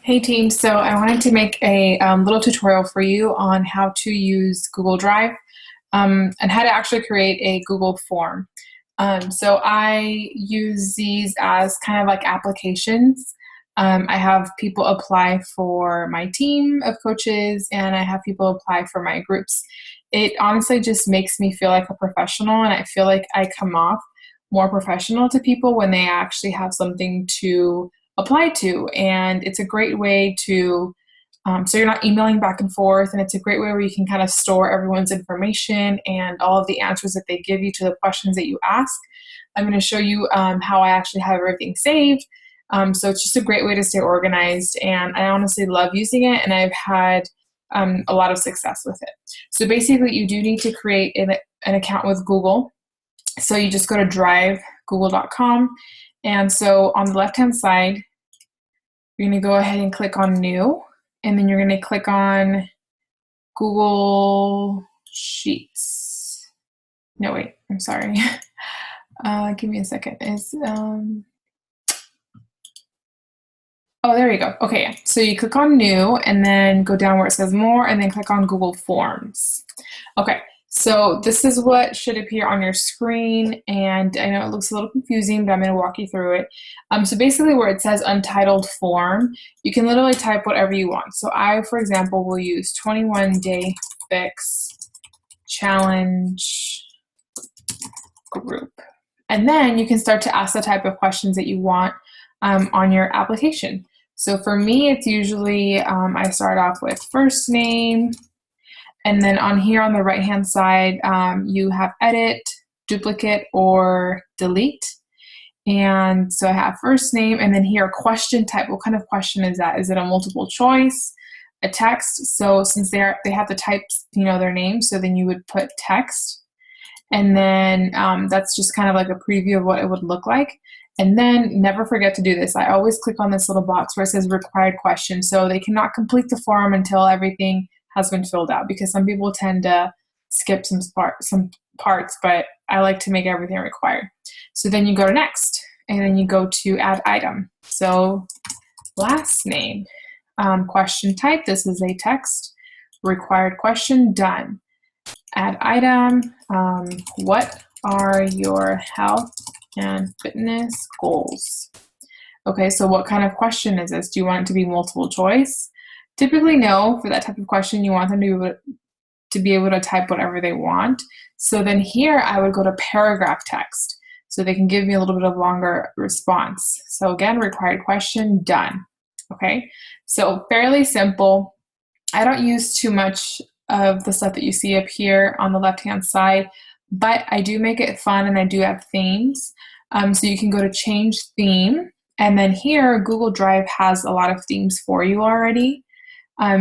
Hey team, so I wanted to make a little tutorial for you on how to use Google Drive and how to actually create a Google form. So I use these as kind of like applications. I have people apply for my team of coaches and I have people apply for my groups. It honestly just makes me feel like a professional, and I feel like I come off more professional to people when they actually have something to apply to. And it's a great way to, so you're not emailing back and forth. And it's a great way where you can kind of store everyone's information and all of the answers that they give you to the questions that you ask. I'm going to show you how I actually have everything saved. So it's just a great way to stay organized. And I honestly love using it, and I've had a lot of success with it. So basically, you do need to create an account with Google. So you just go to drivegoogle.com. And so on the left-hand side, you're going to go ahead and click on New, and then you're going to click on Google Sheets. No, wait, I'm sorry. Give me a second. Oh, there you go. Okay, so you click on New, and then go down where it says More, and then click on Google Forms. Okay, so this is what should appear on your screen, and I know it looks a little confusing, but I'm going to walk you through it. So basically where it says Untitled Form, you can literally type whatever you want. So I, for example, will use 21-day fix challenge group. And then you can start to ask the type of questions that you want on your application. So for me, it's usually, I start off with first name, and then on here on the right-hand side, you have edit, duplicate, or delete. And so I have first name, and then here, question type. What kind of question is that? Is it a multiple choice, a text? So since they have to type, their name, so then you would put text. And then that's just kind of like a preview of what it would look like. And then never forget to do this. I always click on this little box where it says required question. So they cannot complete the form until everything has been filled out, because some people tend to skip some parts, but I like to make everything required. So then you go to next, and then you go to add item. So last name, question type, this is a text, required question, done. Add item, what are your health and fitness goals? Okay, so what kind of question is this? Do you want it to be multiple choice? Typically, no. For that type of question, you want them to be able to type whatever they want. So then here, I would go to paragraph text, so they can give me a little bit of longer response. So again, required question, done. Okay, so fairly simple. I don't use too much of the stuff that you see up here on the left-hand side, but I do make it fun, and I do have themes. So you can go to change theme, and then here Google Drive has a lot of themes for you already.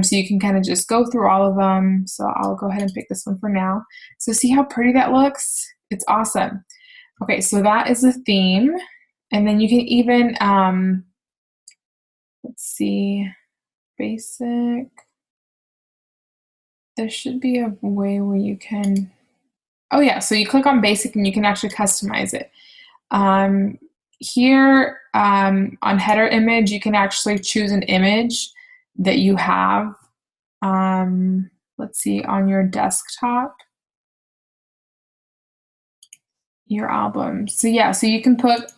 So you can kind of just go through all of them. So I'll go ahead and pick this one for now. So see how pretty that looks? It's awesome. Okay, so that is the theme. And then you can even, let's see, basic. There should be a way where you can, oh yeah, so you click on basic and you can actually customize it. Here on header image, you can actually choose an image that you have, let's see, on your desktop, your album. So yeah, so you can put,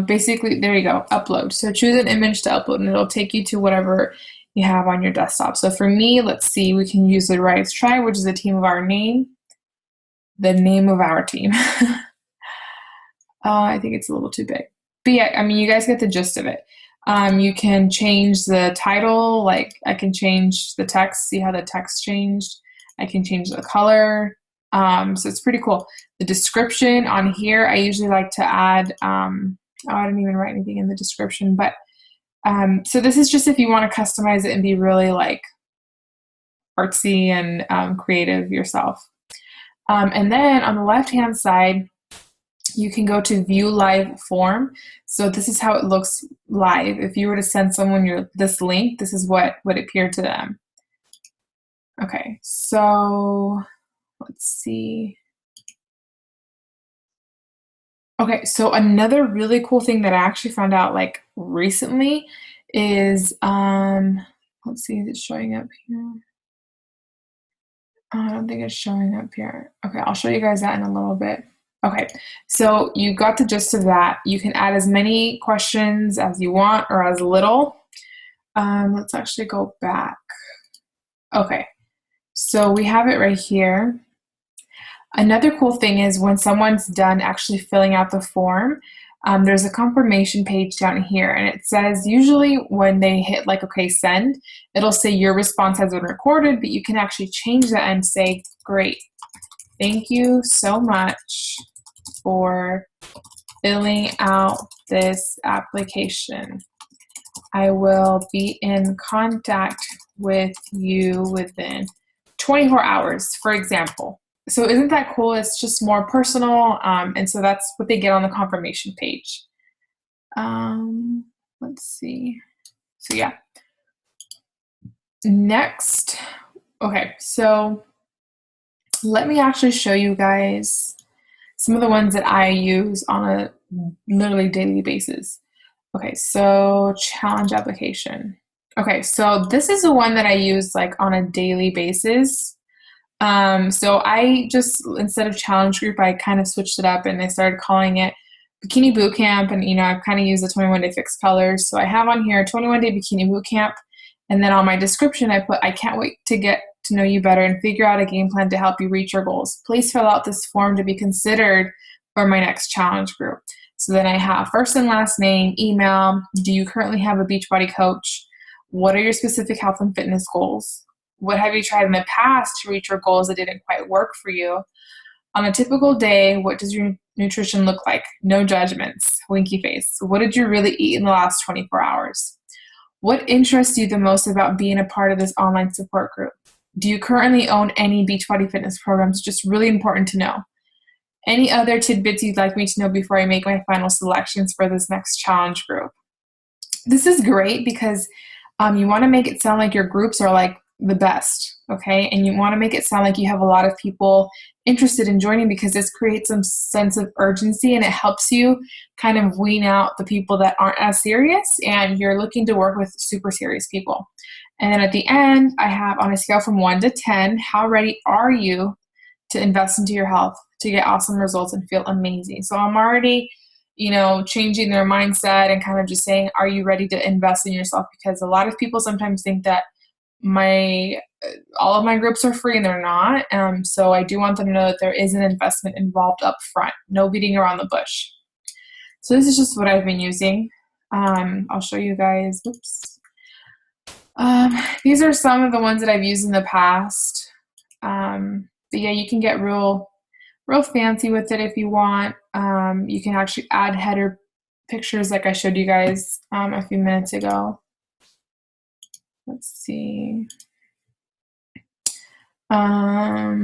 basically, there you go, upload. So choose an image to upload, and it'll take you to whatever you have on your desktop. So for me, let's see, we can use the Rise Tribe, which is the name of our team. I think it's a little too big. But yeah, I mean, you guys get the gist of it. You can change the title, like I can change the text, see how the text changed. I can change the color. So it's pretty cool. The description on here, I usually like to add, I didn't even write anything in the description, but so this is just if you want to customize it and be really like artsy and creative yourself. And then on the left-hand side, you can go to view live form. So this is how it looks live. If you were to send someone this link, this is what would appear to them. Okay, so let's see. Okay, so another really cool thing that I actually found out like recently is, let's see, is it showing up here? I don't think it's showing up here. Okay, I'll show you guys that in a little bit. Okay, so you got the gist of that. You can add as many questions as you want or as little. Let's actually go back. Okay, so we have it right here. Another cool thing is when someone's done actually filling out the form, there's a confirmation page down here, and it says usually when they hit like, okay, send, it'll say your response has been recorded, but you can actually change that and say, great, thank you so much for filling out this application. I will be in contact with you within 24 hours, for example. So isn't that cool? It's just more personal, and so that's what they get on the confirmation page. Let's see. So yeah. Next, okay, so let me actually show you guys some of the ones that I use on a literally daily basis. Okay, so challenge application. Okay, so this is the one that I use like on a daily basis. So I just, instead of challenge group, I kind of switched it up and I started calling it Bikini Boot Camp. And, you know, I've kind of used the 21 Day Fix Colors. So I have on here 21 Day Bikini Boot Camp. And then on my description, I put, I can't wait to get to know you better and figure out a game plan to help you reach your goals. Please fill out this form to be considered for my next challenge group. So then I have first and last name, email. Do you currently have a Beachbody coach? What are your specific health and fitness goals? What have you tried in the past to reach your goals that didn't quite work for you? On a typical day, what does your nutrition look like? No judgments, winky face. What did you really eat in the last 24 hours? What interests you the most about being a part of this online support group? Do you currently own any Beachbody fitness programs? Just really important to know. Any other tidbits you'd like me to know before I make my final selections for this next challenge group? This is great because you want to make it sound like your groups are like the best, okay? And you want to make it sound like you have a lot of people interested in joining because this creates some sense of urgency and it helps you kind of wean out the people that aren't as serious and you're looking to work with super serious people. And then at the end, I have on a scale from 1 to 10, how ready are you to invest into your health, to get awesome results and feel amazing? So I'm already, you know, changing their mindset and kind of just saying, are you ready to invest in yourself? Because a lot of people sometimes think that all of my groups are free and they're not. So I do want them to know that there is an investment involved up front, no beating around the bush. So this is just what I've been using. I'll show you guys. Oops. These are some of the ones that I've used in the past. But yeah, you can get real fancy with it if you want. You can actually add header pictures like I showed you guys a few minutes ago. Let's see. I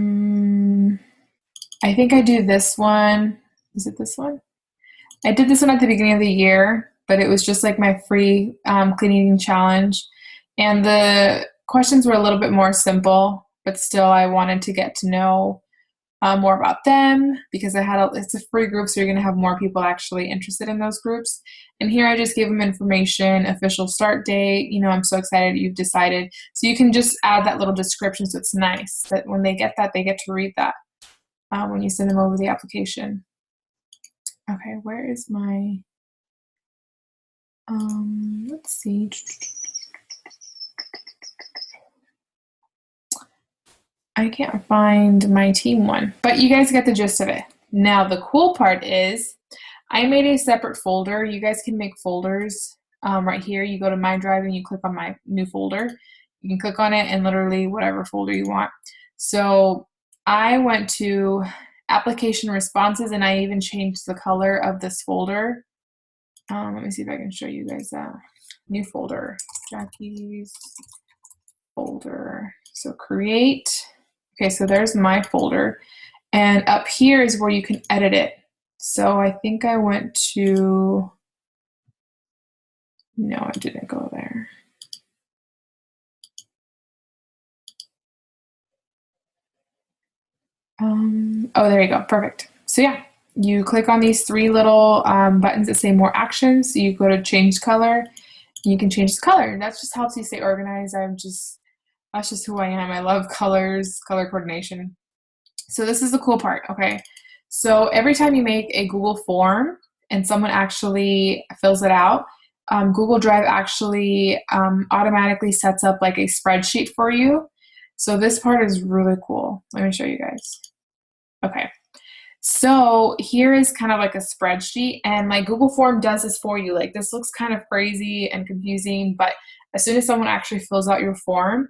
think I do this one. Is it this one? I did this one at the beginning of the year, but it was just like my free clean eating challenge. And the questions were a little bit more simple, but still I wanted to get to know more about them because it's a free group, so you're going to have more people actually interested in those groups. And here I just give them information, official start date, you know, I'm so excited you've decided. So you can just add that little description, so it's nice that when they get that, they get to read that when you send them over the application. Okay, where is my, let's see. I can't find my team one, but you guys get the gist of it. Now, the cool part is I made a separate folder. You guys can make folders right here. You go to My Drive and you click on my new folder. You can click on it and literally whatever folder you want. So I went to application responses and I even changed the color of this folder. Let me see if I can show you guys that. New folder, Jackie's folder. So create. Okay, so there's my folder. And up here is where you can edit it. So I think I went to, no, I didn't go there. Oh, there you go, perfect. So yeah, you click on these three little buttons that say more actions. So you go to change color. You can change the color, and that just helps you stay organized. That's just who I am. I love colors, color coordination. So this is the cool part, okay? So every time you make a Google form and someone actually fills it out, Google Drive actually automatically sets up like a spreadsheet for you. So this part is really cool. Let me show you guys. Okay. So here is kind of like a spreadsheet, and my Google form does this for you. Like, this looks kind of crazy and confusing, but as soon as someone actually fills out your form,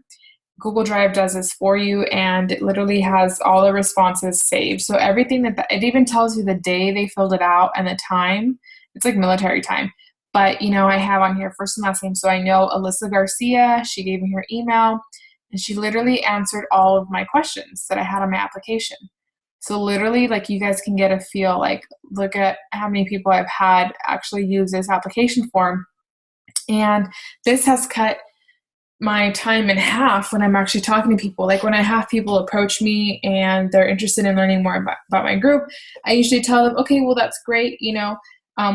Google Drive does this for you, and it literally has all the responses saved. So everything it even tells you the day they filled it out and the time. It's like military time. But, you know, I have on here first and last name. So I know Alyssa Garcia, she gave me her email, and she literally answered all of my questions that I had on my application. So literally, like, you guys can get a feel, like, look at how many people I've had actually use this application form. And this has cut my time in half when I'm actually talking to people. Like, when I have people approach me and they're interested in learning more about my group, I usually tell them, okay, well, that's great. You know,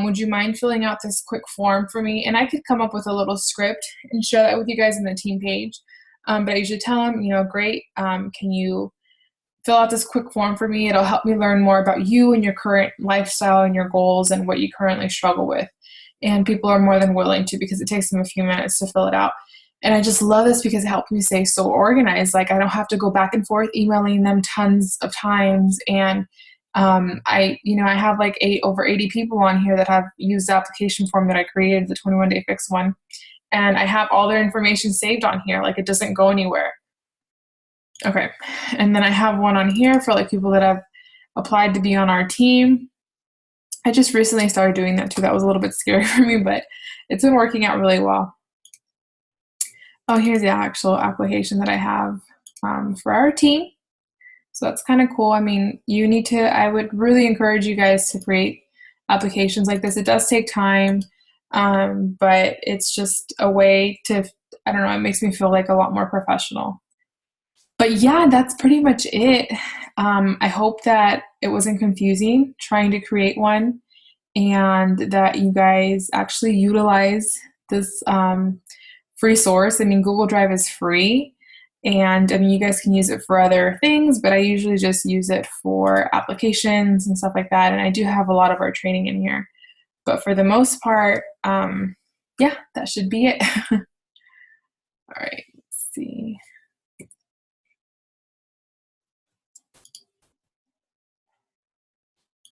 would you mind filling out this quick form for me? And I could come up with a little script and share that with you guys in the team page. But I usually tell them, you know, great, can you fill out this quick form for me? It'll help me learn more about you and your current lifestyle and your goals and what you currently struggle with. And people are more than willing to, because it takes them a few minutes to fill it out. And I just love this because it helps me stay so organized. Like, I don't have to go back and forth emailing them tons of times. And I have like over 80 people on here that have used the application form that I created, the 21-day fix one. And I have all their information saved on here. Like, it doesn't go anywhere. Okay. And then I have one on here for like people that have applied to be on our team. I just recently started doing that too. That was a little bit scary for me, but it's been working out really well. Oh, here's the actual application that I have for our team. So that's kind of cool. I mean, I would really encourage you guys to create applications like this. It does take time, but it's just a way to, I don't know, it makes me feel like a lot more professional. But yeah, that's pretty much it. I hope that it wasn't confusing trying to create one, and that you guys actually utilize this free source. I mean, Google Drive is free, and I mean, you guys can use it for other things, but I usually just use it for applications and stuff like that. And I do have a lot of our training in here, but for the most part, yeah, that should be it. All right, let's see.